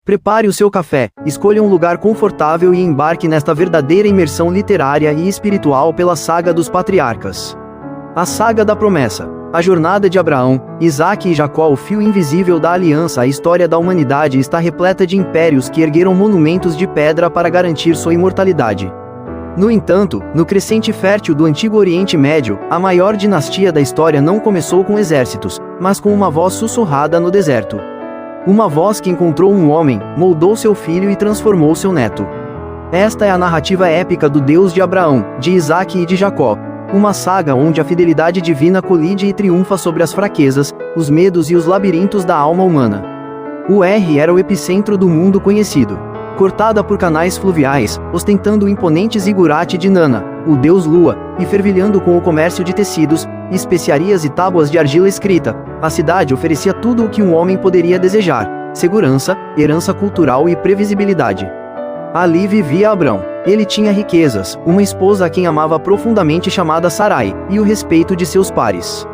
Prepare o seu café, escolha um lugar confortável e embarque nesta verdadeira imersão literária e espiritual pela saga dos patriarcas. A saga da promessa. A jornada de Abraão, Isaque e Jacó, o fio invisível da aliança. A história da humanidade está repleta de impérios que ergueram monumentos de pedra para garantir sua imortalidade. No entanto, no crescente fértil do Antigo Oriente Médio, a maior dinastia da história não começou com exércitos, mas com uma voz sussurrada no deserto. Uma voz que encontrou um homem, moldou seu filho e transformou seu neto. Esta é a narrativa épica do Deus de Abraão, de Isaque e de Jacó. Uma saga onde a fidelidade divina colide e triunfa sobre as fraquezas, os medos e os labirintos da alma humana. O era o epicentro do mundo conhecido. Cortada por canais fluviais, ostentando o imponente zigurate de Nana, o deus Lua, e fervilhando com o comércio de tecidos, especiarias e tábuas de argila escrita, a cidade oferecia tudo o que um homem poderia desejar: segurança, herança cultural e previsibilidade. Ali vivia Abrão. Ele tinha riquezas, uma esposa a quem amava profundamente chamada Sarai, e o respeito de seus pares.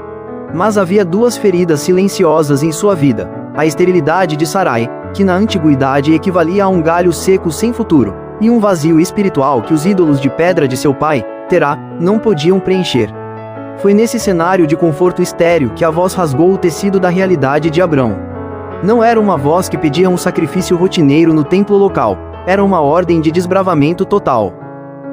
Mas havia duas feridas silenciosas em sua vida: a esterilidade de Sarai, que na antiguidade equivalia a um galho seco sem futuro, e um vazio espiritual que os ídolos de pedra de seu pai, Terá, não podiam preencher. Foi nesse cenário de conforto estéril que a voz rasgou o tecido da realidade de Abrão. Não era uma voz que pedia um sacrifício rotineiro no templo local, era uma ordem de desbravamento total.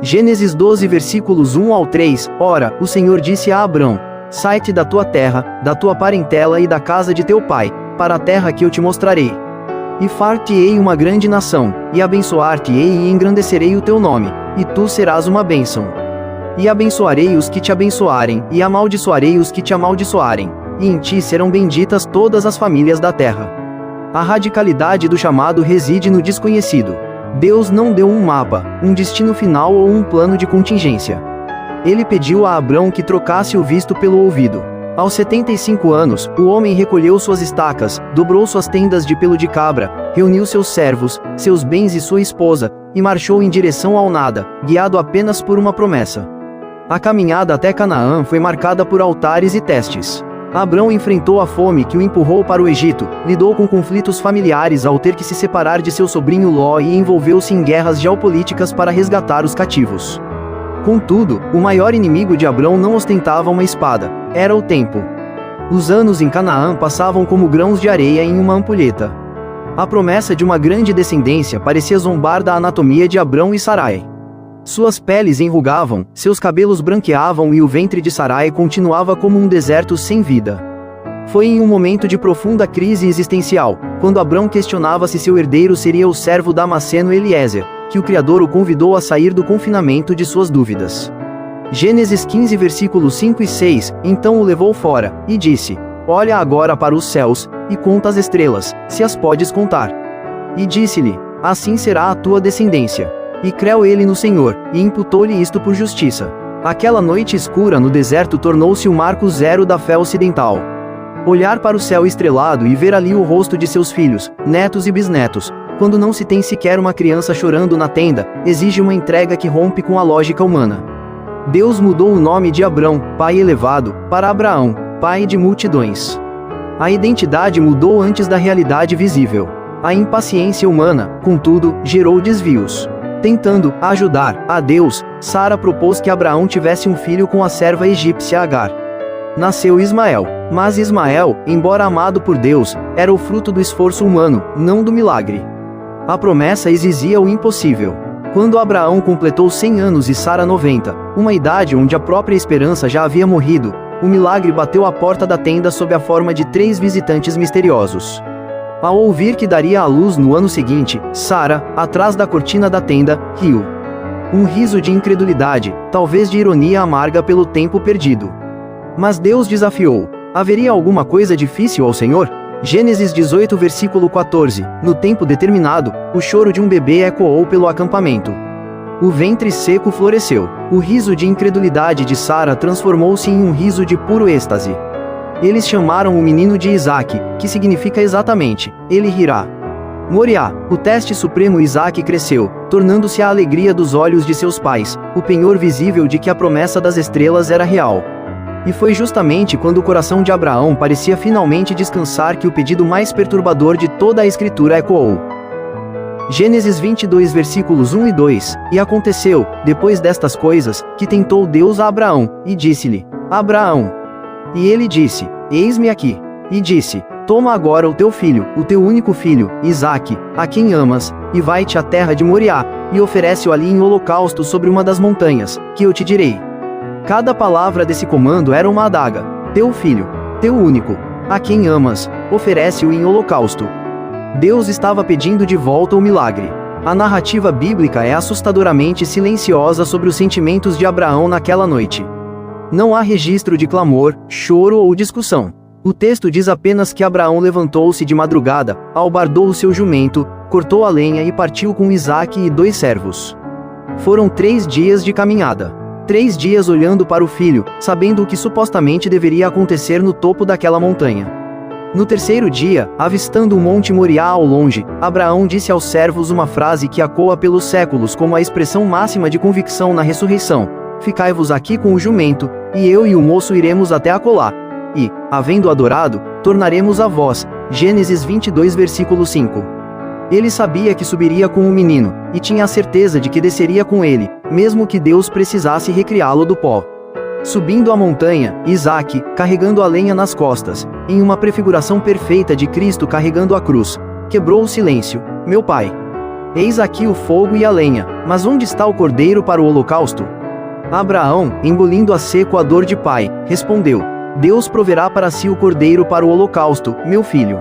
Gênesis 12 versículos 1 ao 3, Ora, o Senhor disse a Abrão: Sai-te da tua terra, da tua parentela e da casa de teu pai, para a terra que eu te mostrarei. E far-te-ei uma grande nação, e abençoar-te-ei e engrandecerei o teu nome, e tu serás uma bênção. E abençoarei os que te abençoarem, e amaldiçoarei os que te amaldiçoarem, e em ti serão benditas todas as famílias da terra. A radicalidade do chamado reside no desconhecido. Deus não deu um mapa, um destino final ou um plano de contingência. Ele pediu a Abrão que trocasse o visto pelo ouvido. Aos 75 anos, o homem recolheu suas estacas, dobrou suas tendas de pelo de cabra, reuniu seus servos, seus bens e sua esposa, e marchou em direção ao nada, guiado apenas por uma promessa. A caminhada até Canaã foi marcada por altares e testes. Abrão enfrentou a fome que o empurrou para o Egito, lidou com conflitos familiares ao ter que se separar de seu sobrinho Ló e envolveu-se em guerras geopolíticas para resgatar os cativos. Contudo, o maior inimigo de Abrão não ostentava uma espada, era o tempo. Os anos em Canaã passavam como grãos de areia em uma ampulheta. A promessa de uma grande descendência parecia zombar da anatomia de Abrão e Sarai. Suas peles enrugavam, seus cabelos branqueavam e o ventre de Sarai continuava como um deserto sem vida. Foi em um momento de profunda crise existencial, quando Abrão questionava se seu herdeiro seria o servo damasceno Eliezer, que o Criador o convidou a sair do confinamento de suas dúvidas. Gênesis 15 versículos 5 e 6, Então o levou fora, e disse: Olha agora para os céus, e conta as estrelas, se as podes contar. E disse-lhe: Assim será a tua descendência. E creu ele no Senhor, e imputou-lhe isto por justiça. Aquela noite escura no deserto tornou-se o marco zero da fé ocidental. Olhar para o céu estrelado e ver ali o rosto de seus filhos, netos e bisnetos, quando não se tem sequer uma criança chorando na tenda, exige uma entrega que rompe com a lógica humana. Deus mudou o nome de Abrão, pai elevado, para Abraão, pai de multidões. A identidade mudou antes da realidade visível. A impaciência humana, contudo, gerou desvios. Tentando ajudar a Deus, Sara propôs que Abraão tivesse um filho com a serva egípcia Agar. Nasceu Ismael, mas Ismael, embora amado por Deus, era o fruto do esforço humano, não do milagre. A promessa exigia o impossível. Quando Abraão completou 100 anos e Sara 90, uma idade onde a própria esperança já havia morrido, o milagre bateu à porta da tenda sob a forma de 3 visitantes misteriosos. Ao ouvir que daria à luz no ano seguinte, Sara, atrás da cortina da tenda, riu. Um riso de incredulidade, talvez de ironia amarga pelo tempo perdido. Mas Deus desafiou: haveria alguma coisa difícil ao Senhor? Gênesis 18 versículo 14, No tempo determinado, o choro de um bebê ecoou pelo acampamento. O ventre seco floresceu. O riso de incredulidade de Sara transformou-se em um riso de puro êxtase. Eles chamaram o menino de Isaque, que significa exatamente, ele rirá. Moriá, o teste supremo. Isaque cresceu, tornando-se a alegria dos olhos de seus pais, o penhor visível de que a promessa das estrelas era real. E foi justamente quando o coração de Abraão parecia finalmente descansar que o pedido mais perturbador de toda a Escritura ecoou. Gênesis 22 versículos 1 e 2, E aconteceu, depois destas coisas, que tentou Deus a Abraão, e disse-lhe, Abraão. E ele disse, Eis-me aqui. E disse, Toma agora o teu filho, o teu único filho, Isaque, a quem amas, e vai-te à terra de Moriá, e oferece-o ali em holocausto sobre uma das montanhas, que eu te direi. Cada palavra desse comando era uma adaga. Teu filho, teu único, a quem amas, oferece-o em holocausto. Deus estava pedindo de volta o milagre. A narrativa bíblica é assustadoramente silenciosa sobre os sentimentos de Abraão naquela noite. Não há registro de clamor, choro ou discussão. O texto diz apenas que Abraão levantou-se de madrugada, albardou o seu jumento, cortou a lenha e partiu com Isaque e 2 servos. Foram 3 dias de caminhada. 3 dias olhando para o filho, sabendo o que supostamente deveria acontecer no topo daquela montanha. No 3º dia, avistando o monte Moriá ao longe, Abraão disse aos servos uma frase que ecoa pelos séculos como a expressão máxima de convicção na ressurreição: Ficai-vos aqui com o jumento, e eu e o moço iremos até acolá. E, havendo adorado, tornaremos a vós. Gênesis 22 versículo 5. Ele sabia que subiria com o menino, e tinha a certeza de que desceria com ele, mesmo que Deus precisasse recriá-lo do pó. Subindo a montanha, Isaque, carregando a lenha nas costas, em uma prefiguração perfeita de Cristo carregando a cruz, quebrou o silêncio. Meu pai. Eis aqui o fogo e a lenha, mas onde está o cordeiro para o holocausto? Abraão, engolindo a seco a dor de pai, respondeu: Deus proverá para si o cordeiro para o holocausto, meu filho.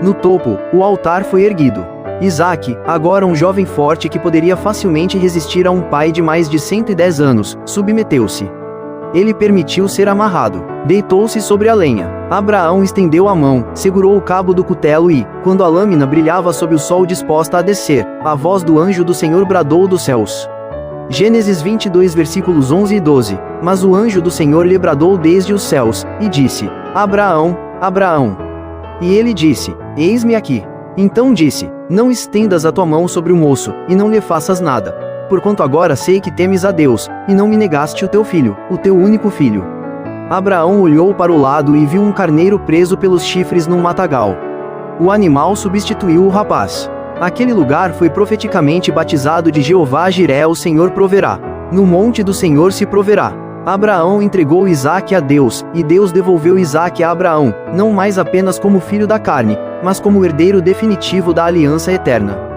No topo, o altar foi erguido. Isaque, agora um jovem forte que poderia facilmente resistir a um pai de mais de 110 anos, submeteu-se. Ele permitiu ser amarrado. Deitou-se sobre a lenha. Abraão estendeu a mão, segurou o cabo do cutelo e, quando a lâmina brilhava sob o sol disposta a descer, a voz do anjo do Senhor bradou dos céus. Gênesis 22 versículos 11 e 12. Mas o anjo do Senhor lhe bradou desde os céus, e disse: Abraão, Abraão. E ele disse: Eis-me aqui. Então disse: Não estendas a tua mão sobre o moço, e não lhe faças nada. Porquanto agora sei que temes a Deus, e não me negaste o teu filho, o teu único filho. Abraão olhou para o lado e viu um carneiro preso pelos chifres num matagal. O animal substituiu o rapaz. Aquele lugar foi profeticamente batizado de Jeová Jiré, o Senhor proverá. No monte do Senhor se proverá. Abraão entregou Isaque a Deus, e Deus devolveu Isaque a Abraão, não mais apenas como filho da carne, mas como herdeiro definitivo da aliança eterna.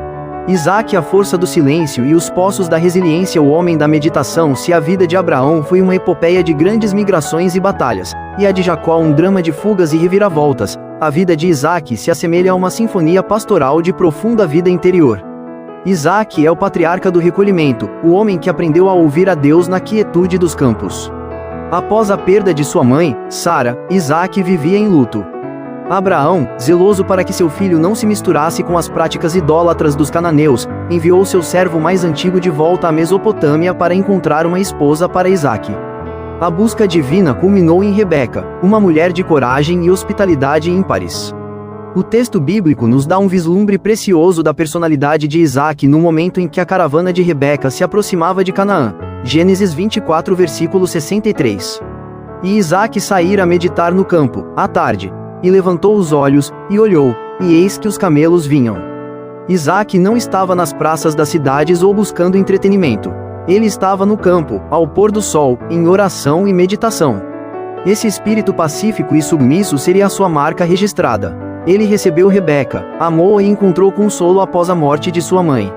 Isaque, a força do silêncio e os poços da resiliência, o homem da meditação. Se a vida de Abraão foi uma epopeia de grandes migrações e batalhas, e a de Jacó um drama de fugas e reviravoltas, a vida de Isaque se assemelha a uma sinfonia pastoral de profunda vida interior. Isaque é o patriarca do recolhimento, o homem que aprendeu a ouvir a Deus na quietude dos campos. Após a perda de sua mãe, Sara, Isaque vivia em luto. Abraão, zeloso para que seu filho não se misturasse com as práticas idólatras dos cananeus, enviou seu servo mais antigo de volta à Mesopotâmia para encontrar uma esposa para Isaque. A busca divina culminou em Rebeca, uma mulher de coragem e hospitalidade ímpares. O texto bíblico nos dá um vislumbre precioso da personalidade de Isaque no momento em que a caravana de Rebeca se aproximava de Canaã. Gênesis 24 versículo 63. E Isaque saíra a meditar no campo, à tarde. E levantou os olhos, e olhou, e eis que os camelos vinham. Isaque não estava nas praças das cidades ou buscando entretenimento. Ele estava no campo, ao pôr do sol, em oração e meditação. Esse espírito pacífico e submisso seria a sua marca registrada. Ele recebeu Rebeca, amou-a e encontrou consolo após a morte de sua mãe.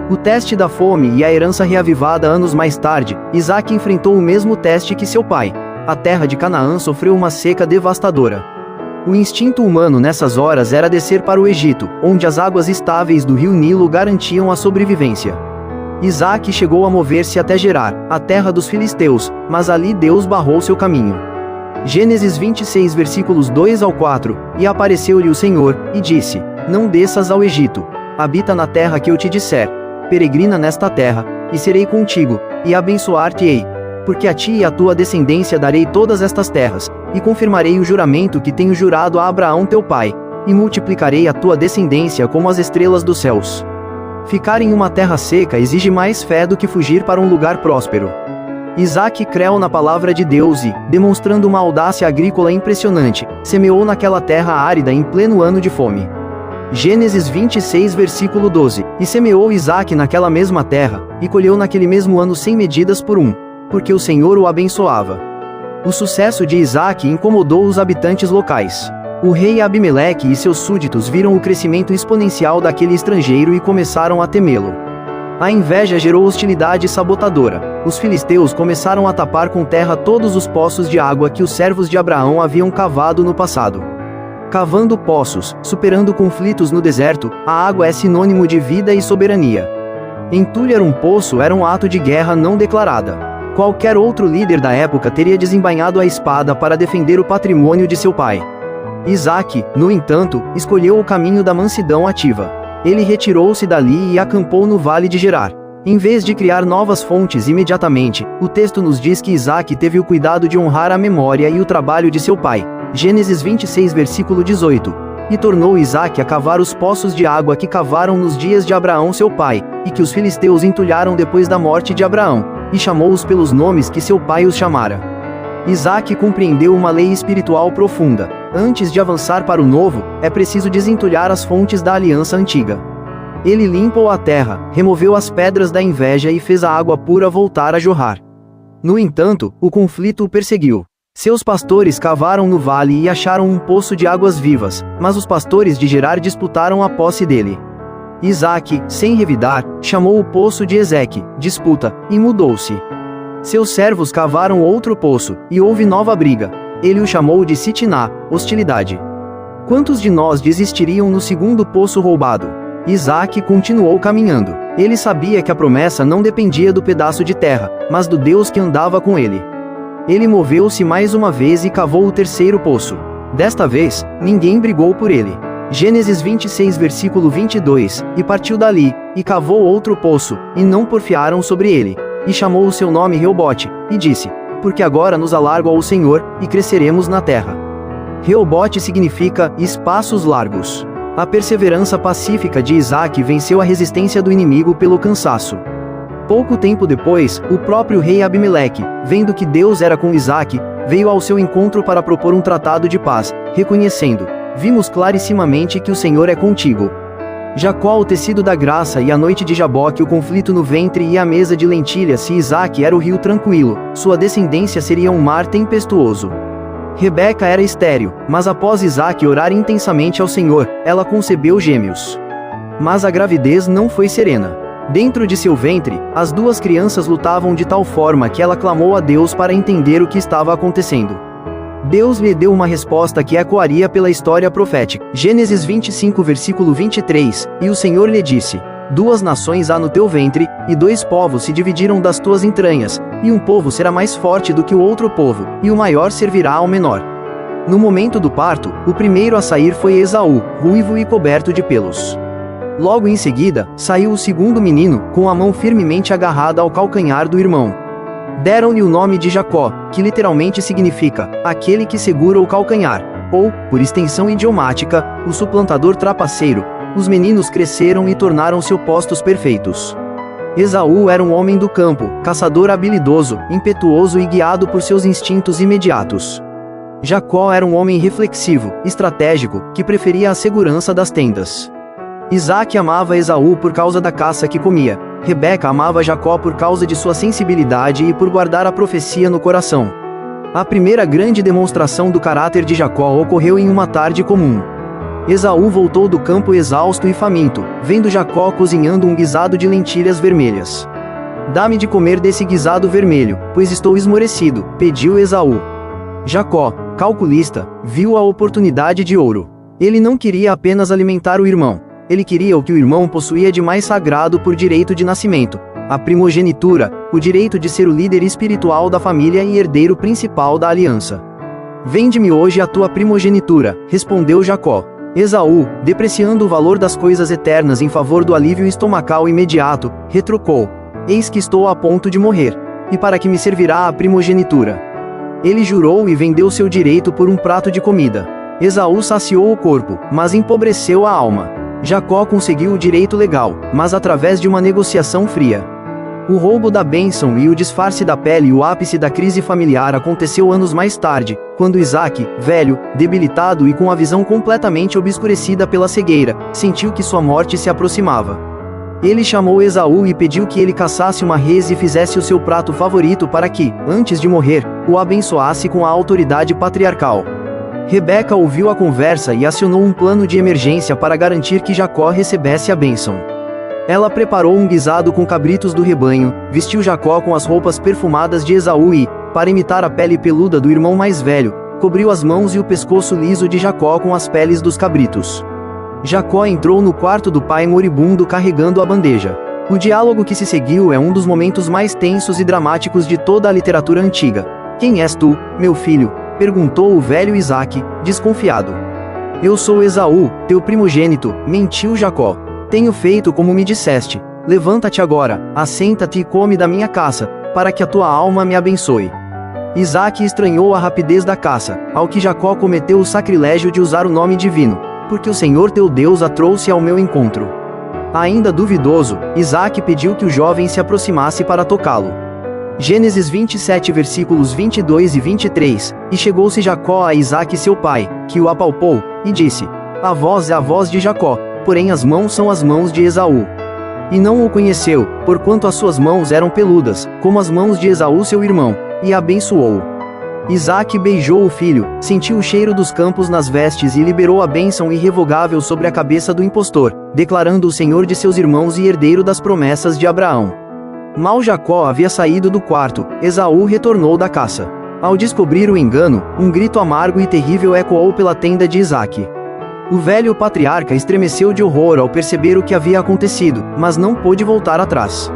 O teste da fome e a herança reavivada anos mais tarde, Isaque enfrentou o mesmo teste que seu pai. A terra de Canaã sofreu uma seca devastadora. O instinto humano nessas horas era descer para o Egito, onde as águas estáveis do rio Nilo garantiam a sobrevivência. Isaque chegou a mover-se até Gerar, a terra dos filisteus, mas ali Deus barrou seu caminho. Gênesis 26 versículos 2 ao 4, E apareceu-lhe o Senhor, e disse: Não desças ao Egito, habita na terra que eu te disser, peregrina nesta terra, e serei contigo, e abençoar-te-ei. Porque a ti e à tua descendência darei todas estas terras, e confirmarei o juramento que tenho jurado a Abraão teu pai, e multiplicarei a tua descendência como as estrelas dos céus. Ficar em uma terra seca exige mais fé do que fugir para um lugar próspero. Isaque creu na palavra de Deus e, demonstrando uma audácia agrícola impressionante, semeou naquela terra árida em pleno ano de fome. Gênesis 26 versículo 12. E semeou Isaque naquela mesma terra, e colheu naquele mesmo ano 100 medidas por um, porque o Senhor o abençoava. O sucesso de Isaque incomodou os habitantes locais. O rei Abimeleque e seus súditos viram o crescimento exponencial daquele estrangeiro e começaram a temê-lo. A inveja gerou hostilidade sabotadora. Os filisteus começaram a tapar com terra todos os poços de água que os servos de Abraão haviam cavado no passado. Cavando poços, superando conflitos no deserto, a água é sinônimo de vida e soberania. Entulhar um poço era um ato de guerra não declarada. Qualquer outro líder da época teria desembainhado a espada para defender o patrimônio de seu pai. Isaque, no entanto, escolheu o caminho da mansidão ativa. Ele retirou-se dali e acampou no vale de Gerar. Em vez de criar novas fontes imediatamente, o texto nos diz que Isaque teve o cuidado de honrar a memória e o trabalho de seu pai. Gênesis 26 versículo 18. E tornou Isaque a cavar os poços de água que cavaram nos dias de Abraão seu pai, e que os filisteus entulharam depois da morte de Abraão, e chamou-os pelos nomes que seu pai os chamara. Isaque compreendeu uma lei espiritual profunda. Antes de avançar para o novo, é preciso desentulhar as fontes da aliança antiga. Ele limpou a terra, removeu as pedras da inveja e fez a água pura voltar a jorrar. No entanto, o conflito o perseguiu. Seus pastores cavaram no vale e acharam um poço de águas vivas, mas os pastores de Gerar disputaram a posse dele. Isaque, sem revidar, chamou o poço de Ezeque, disputa, e mudou-se. Seus servos cavaram outro poço, e houve nova briga. Ele o chamou de Sitiná, hostilidade. Quantos de nós desistiriam no segundo poço roubado? Isaque continuou caminhando. Ele sabia que a promessa não dependia do pedaço de terra, mas do Deus que andava com ele. Ele moveu-se mais uma vez e cavou o terceiro poço. Desta vez, ninguém brigou por ele. Gênesis 26 versículo 22, e partiu dali, e cavou outro poço, e não porfiaram sobre ele. E chamou o seu nome Reobote, e disse: porque agora nos alargo ao Senhor, e cresceremos na terra. Reobote significa espaços largos. A perseverança pacífica de Isaque venceu a resistência do inimigo pelo cansaço. Pouco tempo depois, o próprio rei Abimeleque, vendo que Deus era com Isaque, veio ao seu encontro para propor um tratado de paz, reconhecendo: vimos clarissimamente que o Senhor é contigo. Jacó o tecido da graça e a noite de Jaboque o conflito no ventre e a mesa de lentilhas. Se Isaque era o rio tranquilo, sua descendência seria um mar tempestuoso. Rebeca era estéril, mas após Isaque orar intensamente ao Senhor, ela concebeu gêmeos. Mas a gravidez não foi serena. Dentro de seu ventre, as duas crianças lutavam de tal forma que ela clamou a Deus para entender o que estava acontecendo. Deus lhe deu uma resposta que ecoaria pela história profética. Gênesis 25 versículo 23, e o Senhor lhe disse: duas nações há no teu ventre, e dois povos se dividiram das tuas entranhas, e um povo será mais forte do que o outro povo, e o maior servirá ao menor. No momento do parto, o primeiro a sair foi Esaú, ruivo e coberto de pelos. Logo em seguida, saiu o segundo menino, com a mão firmemente agarrada ao calcanhar do irmão. Deram-lhe o nome de Jacó, que literalmente significa aquele que segura o calcanhar, ou, por extensão idiomática, o suplantador trapaceiro. Os meninos cresceram e tornaram-se opostos perfeitos. Esaú era um homem do campo, caçador habilidoso, impetuoso e guiado por seus instintos imediatos. Jacó era um homem reflexivo, estratégico, que preferia a segurança das tendas. Isaque amava Esaú por causa da caça que comia. Rebeca amava Jacó por causa de sua sensibilidade e por guardar a profecia no coração. A primeira grande demonstração do caráter de Jacó ocorreu em uma tarde comum. Esaú voltou do campo exausto e faminto, vendo Jacó cozinhando um guisado de lentilhas vermelhas. Dá-me de comer desse guisado vermelho, pois estou esmorecido, pediu Esaú. Jacó, calculista, viu a oportunidade de ouro. Ele não queria apenas alimentar o irmão. Ele queria o que o irmão possuía de mais sagrado por direito de nascimento: a primogenitura, o direito de ser o líder espiritual da família e herdeiro principal da aliança. Vende-me hoje a tua primogenitura, respondeu Jacó. Esaú, depreciando o valor das coisas eternas em favor do alívio estomacal imediato, retrucou: eis que estou a ponto de morrer. E para que me servirá a primogenitura? Ele jurou e vendeu seu direito por um prato de comida. Esaú saciou o corpo, mas empobreceu a alma. Jacó conseguiu o direito legal, mas através de uma negociação fria. O roubo da bênção e o disfarce da pele. O ápice da crise familiar aconteceu anos mais tarde, quando Isaque, velho, debilitado e com a visão completamente obscurecida pela cegueira, sentiu que sua morte se aproximava. Ele chamou Esaú e pediu que ele caçasse uma res e fizesse o seu prato favorito para que, antes de morrer, o abençoasse com a autoridade patriarcal. Rebeca ouviu a conversa e acionou um plano de emergência para garantir que Jacó recebesse a bênção. Ela preparou um guisado com cabritos do rebanho, vestiu Jacó com as roupas perfumadas de Esaú e, para imitar a pele peluda do irmão mais velho, cobriu as mãos e o pescoço liso de Jacó com as peles dos cabritos. Jacó entrou no quarto do pai moribundo carregando a bandeja. O diálogo que se seguiu é um dos momentos mais tensos e dramáticos de toda a literatura antiga. "Quem és tu, meu filho?", perguntou o velho Isaque, desconfiado. "Eu sou Esaú, teu primogênito", mentiu Jacó. "Tenho feito como me disseste. Levanta-te agora, assenta-te e come da minha caça, para que a tua alma me abençoe." Isaque estranhou a rapidez da caça, ao que Jacó cometeu o sacrilégio de usar o nome divino, "porque o Senhor teu Deus a trouxe ao meu encontro." Ainda duvidoso, Isaque pediu que o jovem se aproximasse para tocá-lo. Gênesis 27 versículos 22 e 23, "E chegou-se Jacó a Isaque seu pai, que o apalpou, e disse: A voz é a voz de Jacó, porém as mãos são as mãos de Esaú. E não o conheceu, porquanto as suas mãos eram peludas, como as mãos de Esaú seu irmão, e abençoou-o. Isaque beijou o filho, sentiu o cheiro dos campos nas vestes e liberou a bênção irrevogável sobre a cabeça do impostor, declarando-o senhor de seus irmãos e herdeiro das promessas de Abraão. Mal Jacó havia saído do quarto, Esaú retornou da caça. Ao descobrir o engano, um grito amargo e terrível ecoou pela tenda de Isaque. O velho patriarca estremeceu de horror ao perceber o que havia acontecido, mas não pôde voltar atrás.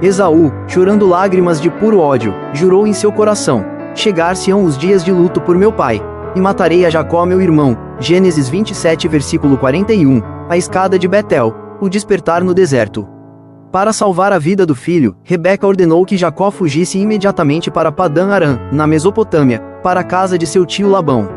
Esaú, chorando lágrimas de puro ódio, jurou em seu coração: "Chegar-se-ão os dias de luto por meu pai, e matarei a Jacó meu irmão." Gênesis 27 versículo 41, a escada de Betel, o despertar no deserto. Para salvar a vida do filho, Rebeca ordenou que Jacó fugisse imediatamente para Padã Arã, na Mesopotâmia, para a casa de seu tio Labão.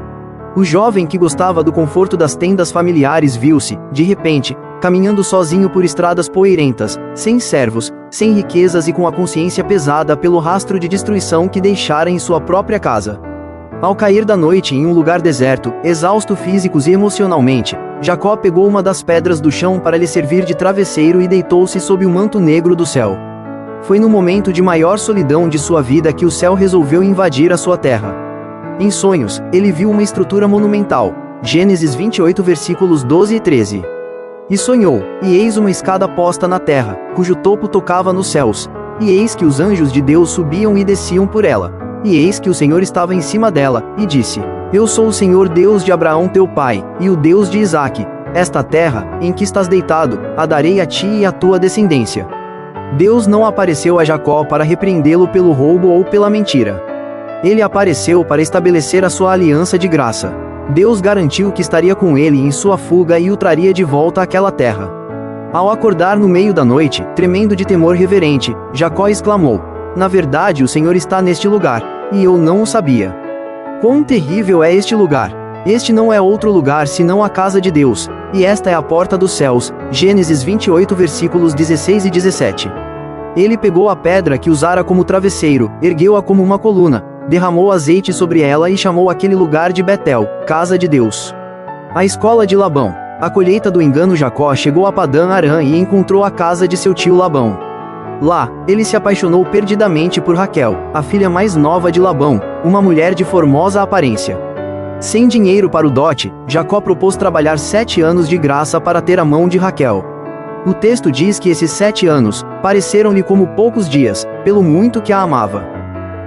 O jovem que gostava do conforto das tendas familiares viu-se, de repente, caminhando sozinho por estradas poeirentas, sem servos, sem riquezas e com a consciência pesada pelo rastro de destruição que deixara em sua própria casa. Ao cair da noite em um lugar deserto, exausto físicos e emocionalmente, Jacó pegou uma das pedras do chão para lhe servir de travesseiro e deitou-se sob o manto negro do céu. Foi no momento de maior solidão de sua vida que o céu resolveu invadir a sua terra. Em sonhos, ele viu uma estrutura monumental. Gênesis 28 versículos 12 e 13. E sonhou, e eis uma escada posta na terra, cujo topo tocava nos céus, e eis que os anjos de Deus subiam e desciam por ela. E eis que o Senhor estava em cima dela, e disse: Eu sou o Senhor Deus de Abraão teu pai, e o Deus de Isaque. Esta terra, em que estás deitado, a darei a ti e à tua descendência. Deus não apareceu a Jacó para repreendê-lo pelo roubo ou pela mentira. Ele apareceu para estabelecer a sua aliança de graça. Deus garantiu que estaria com ele em sua fuga e o traria de volta àquela terra. Ao acordar no meio da noite, tremendo de temor reverente, Jacó exclamou: Na verdade o Senhor está neste lugar, e eu não o sabia. Quão terrível é este lugar! Este não é outro lugar senão a casa de Deus, e esta é a porta dos céus. Gênesis 28 versículos 16 e 17. Ele pegou a pedra que usara como travesseiro, ergueu-a como uma coluna, derramou azeite sobre ela e chamou aquele lugar de Betel, casa de Deus. A escola de Labão. A colheita do engano. Jacó chegou a Padã Arã e encontrou a casa de seu tio Labão. Lá, ele se apaixonou perdidamente por Raquel, a filha mais nova de Labão, uma mulher de formosa aparência. Sem dinheiro para o dote, Jacó propôs trabalhar 7 anos de graça para ter a mão de Raquel. O texto diz que esses 7 anos pareceram-lhe como poucos dias, pelo muito que a amava.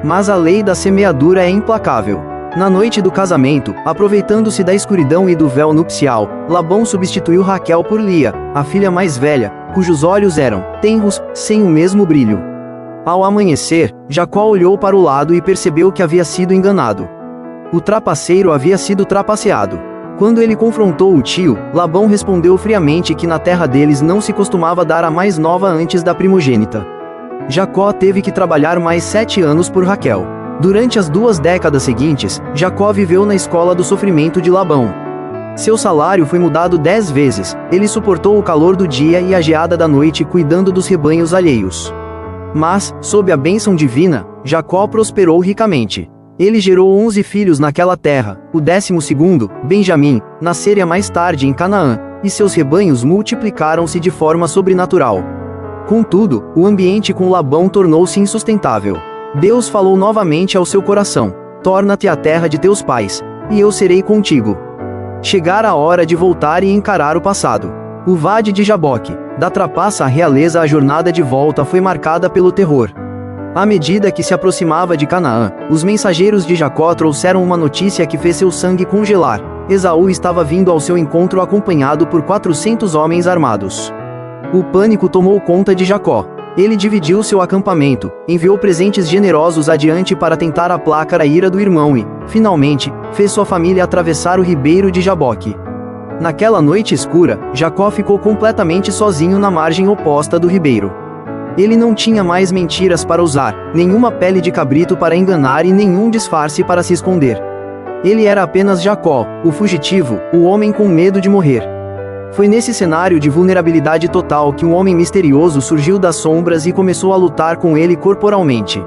Mas a lei da semeadura é implacável. Na noite do casamento, aproveitando-se da escuridão e do véu nupcial, Labão substituiu Raquel por Lia, a filha mais velha, cujos olhos eram tenros, sem o mesmo brilho. Ao amanhecer, Jacó olhou para o lado e percebeu que havia sido enganado. O trapaceiro havia sido trapaceado. Quando ele confrontou o tio, Labão respondeu friamente que na terra deles não se costumava dar a mais nova antes da primogênita. Jacó teve que trabalhar mais 7 anos por Raquel. Durante as 2 décadas seguintes, Jacó viveu na escola do sofrimento de Labão. Seu salário foi mudado 10 vezes, ele suportou o calor do dia e a geada da noite cuidando dos rebanhos alheios. Mas, sob a bênção divina, Jacó prosperou ricamente. Ele gerou 11 filhos naquela terra. O 12º, Benjamim, nasceria mais tarde em Canaã, e seus rebanhos multiplicaram-se de forma sobrenatural. Contudo, o ambiente com Labão tornou-se insustentável. Deus falou novamente ao seu coração: torna-te à terra de teus pais, e eu serei contigo. Chegara a hora de voltar e encarar o passado. O vade de Jaboque, da trapaça à realeza, a jornada de volta foi marcada pelo terror. À medida que se aproximava de Canaã, os mensageiros de Jacó trouxeram uma notícia que fez seu sangue congelar. Esaú estava vindo ao seu encontro acompanhado por 400 homens armados. O pânico tomou conta de Jacó. Ele dividiu seu acampamento, enviou presentes generosos adiante para tentar aplacar a ira do irmão e, finalmente, fez sua família atravessar o ribeiro de Jaboque. Naquela noite escura, Jacó ficou completamente sozinho na margem oposta do ribeiro. Ele não tinha mais mentiras para usar, nenhuma pele de cabrito para enganar e nenhum disfarce para se esconder. Ele era apenas Jacó, o fugitivo, o homem com medo de morrer. Foi nesse cenário de vulnerabilidade total que um homem misterioso surgiu das sombras e começou a lutar com ele corporalmente.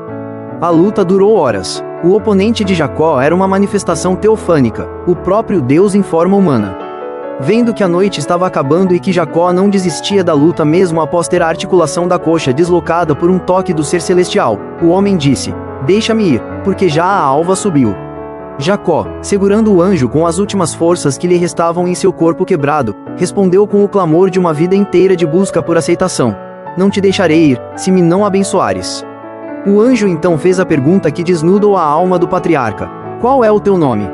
A luta durou horas. O oponente de Jacó era uma manifestação teofânica, o próprio Deus em forma humana. Vendo que a noite estava acabando e que Jacó não desistia da luta mesmo após ter a articulação da coxa deslocada por um toque do ser celestial, o homem disse: deixa-me ir, porque já a alva subiu. Jacó, segurando o anjo com as últimas forças que lhe restavam em seu corpo quebrado, respondeu com o clamor de uma vida inteira de busca por aceitação: não te deixarei ir, se me não abençoares. O anjo então fez a pergunta que desnudou a alma do patriarca: qual é o teu nome?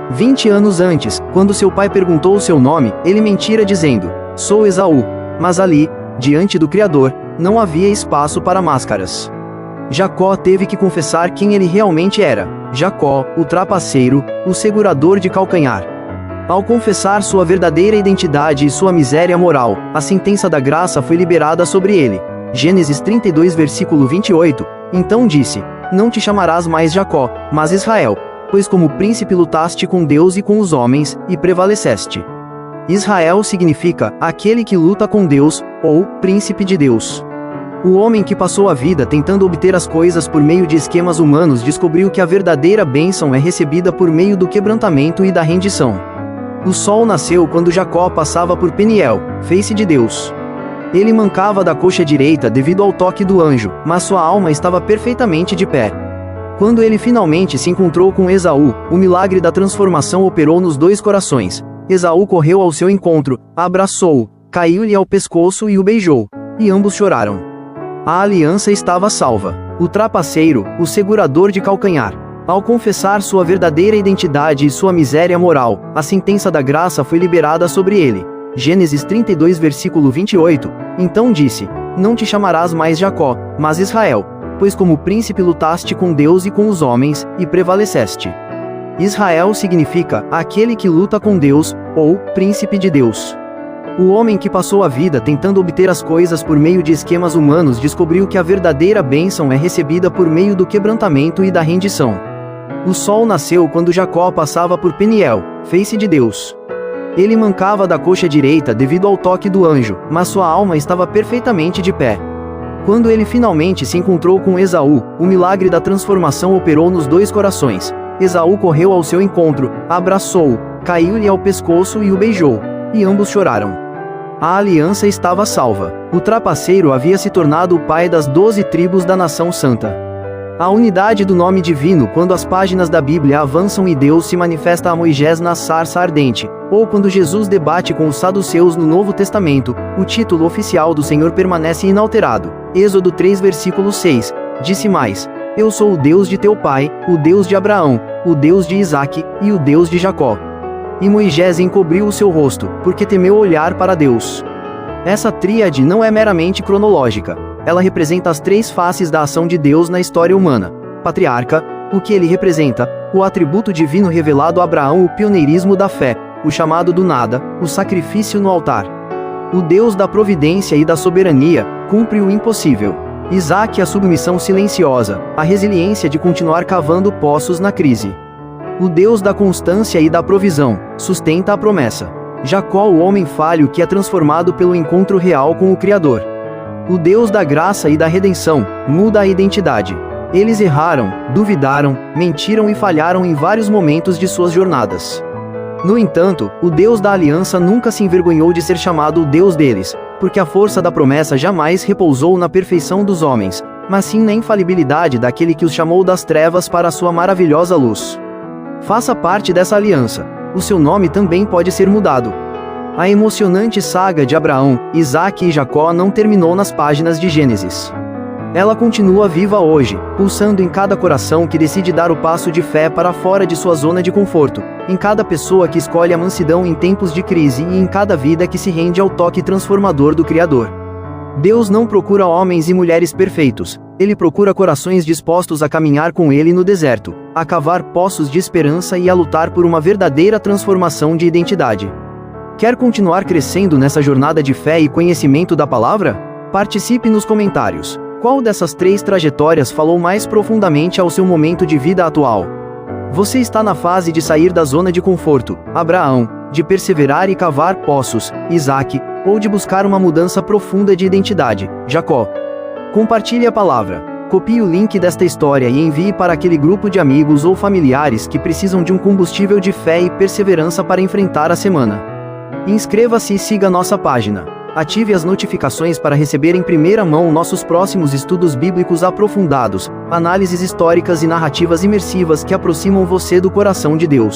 20 anos antes, quando seu pai perguntou o seu nome, ele mentira dizendo: sou Esaú. Mas ali, diante do Criador, não havia espaço para máscaras. Jacó teve que confessar quem ele realmente era: Jacó, o trapaceiro, o segurador de calcanhar. Ao confessar sua verdadeira identidade e sua miséria moral, a sentença da graça foi liberada sobre ele. Gênesis 32 versículo 28, então disse: não te chamarás mais Jacó, mas Israel, pois como príncipe lutaste com Deus e com os homens, e prevaleceste. Israel significa aquele que luta com Deus, ou príncipe de Deus. O homem que passou a vida tentando obter as coisas por meio de esquemas humanos descobriu que a verdadeira bênção é recebida por meio do quebrantamento e da rendição. O sol nasceu quando Jacó passava por Peniel, face de Deus. Ele mancava da coxa direita devido ao toque do anjo, mas sua alma estava perfeitamente de pé. Quando ele finalmente se encontrou com Esaú, o milagre da transformação operou nos dois corações. Esaú correu ao seu encontro, abraçou-o, caiu-lhe ao pescoço e o beijou, e ambos choraram. A aliança estava salva. O trapaceiro, o segurador de calcanhar. Ao confessar sua verdadeira identidade e sua miséria moral, a sentença da graça foi liberada sobre ele. Gênesis 32 versículo 28, então disse: não te chamarás mais Jacó, mas Israel, pois como príncipe lutaste com Deus e com os homens, e prevaleceste. Israel significa aquele que luta com Deus, ou príncipe de Deus. O homem que passou a vida tentando obter as coisas por meio de esquemas humanos descobriu que a verdadeira bênção é recebida por meio do quebrantamento e da rendição. O sol nasceu quando Jacó passava por Peniel, face de Deus. Ele mancava da coxa direita devido ao toque do anjo, mas sua alma estava perfeitamente de pé. Quando ele finalmente se encontrou com Esaú, o milagre da transformação operou nos dois corações. Esaú correu ao seu encontro, abraçou-o, caiu-lhe ao pescoço e o beijou, e ambos choraram. A aliança estava salva. O trapaceiro havia se tornado o pai das 12 tribos da nação santa. A unidade do nome divino quando as páginas da Bíblia avançam e Deus se manifesta a Moisés na sarça ardente, ou quando Jesus debate com os saduceus no Novo Testamento, o título oficial do Senhor permanece inalterado. Êxodo 3 versículo 6, disse mais: eu sou o Deus de teu pai, o Deus de Abraão, o Deus de Isaque, e o Deus de Jacó. E Moisés encobriu o seu rosto, porque temeu olhar para Deus. Essa tríade não é meramente cronológica. Ela representa as três faces da ação de Deus na história humana. Patriarca, o que ele representa, o atributo divino revelado a Abraão, o pioneirismo da fé, o chamado do nada, o sacrifício no altar. O Deus da providência e da soberania, cumpre o impossível. Isaque, a submissão silenciosa, a resiliência de continuar cavando poços na crise. O Deus da constância e da provisão, sustenta a promessa. Jacó, o homem falho que é transformado pelo encontro real com o Criador. O Deus da graça e da redenção muda a identidade. Eles erraram, duvidaram, mentiram e falharam em vários momentos de suas jornadas. No entanto, o Deus da aliança nunca se envergonhou de ser chamado o Deus deles, porque a força da promessa jamais repousou na perfeição dos homens, mas sim na infalibilidade daquele que os chamou das trevas para a sua maravilhosa luz. Faça parte dessa aliança. O seu nome também pode ser mudado. A emocionante saga de Abraão, Isaque e Jacó não terminou nas páginas de Gênesis. Ela continua viva hoje, pulsando em cada coração que decide dar o passo de fé para fora de sua zona de conforto, em cada pessoa que escolhe a mansidão em tempos de crise e em cada vida que se rende ao toque transformador do Criador. Deus não procura homens e mulheres perfeitos, Ele procura corações dispostos a caminhar com Ele no deserto, a cavar poços de esperança e a lutar por uma verdadeira transformação de identidade. Quer continuar crescendo nessa jornada de fé e conhecimento da palavra? Participe nos comentários. Qual dessas 3 trajetórias falou mais profundamente ao seu momento de vida atual? Você está na fase de sair da zona de conforto, Abraão, de perseverar e cavar poços, Isaque, ou de buscar uma mudança profunda de identidade, Jacó? Compartilhe a palavra. Copie o link desta história e envie para aquele grupo de amigos ou familiares que precisam de um combustível de fé e perseverança para enfrentar a semana. Inscreva-se e siga nossa página. Ative as notificações para receber em primeira mão nossos próximos estudos bíblicos aprofundados, análises históricas e narrativas imersivas que aproximam você do coração de Deus.